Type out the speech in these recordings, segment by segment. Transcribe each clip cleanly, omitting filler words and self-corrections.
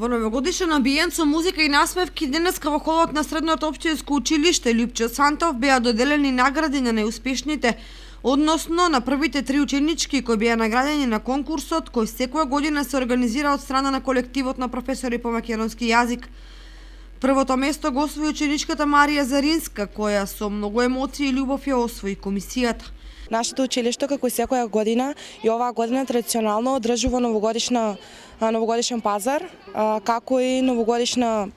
Во новогодишен амбиент со музика и насмевки денеска во холот на Средното општинско училиште Лјупчо Сантов беа доделени награди на најуспешните, односно на првите 3 ученички кои беа наградени на конкурсот кој секоја година се организира од страна на колективот на професори по македонски јазик. Првото место го освои ученичката Марија Заринска, која со многу емоции и љубов ја освои комисијата. Нашето училиште, како и секоја година, и оваа година традиционално одржува новогодишен пазар, како и новогодишна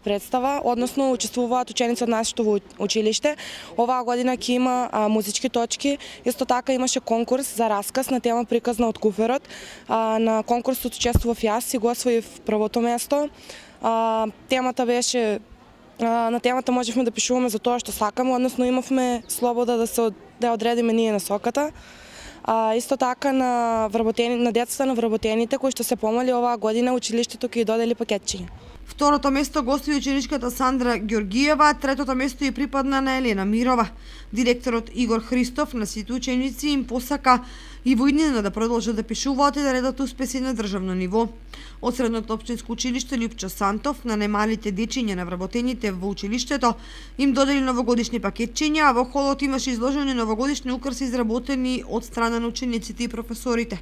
представа, односно учествуваат ученици од нашето училиште. Оваа година ќе има музички точки, исто така имаше конкурс за расказ на тема приказна од куферот. На конкурсот учествував јас и го освоив првото место. Темата беше на темата можевме да пишуваме за тоа што сакаме, односно имавме слобода да одредиме ние насоката. Исто така на децата на вработените кои што се помали оваа година училиштето ќе додели пакетчиња. Второто место го освои ученичката Сандра Ѓоргиева, третото место ја припадна на Елена Мирова. Директорот Игор Христов на сите ученици им посака и во иднина да продолжат да пишуваат и да редат успеси на државно ниво. Од Средното општинско училиште Лјупчо Сантов на најмалите дечиња на вработените во училиштето им додели новогодишни пакетчиња, а во холот имаше изложени новогодишни украси изработени од страна на учениците и професорите.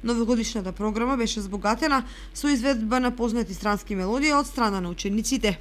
Новогодишната програма беше збогатена со изведба на познати странски мелодии од страна на учениците.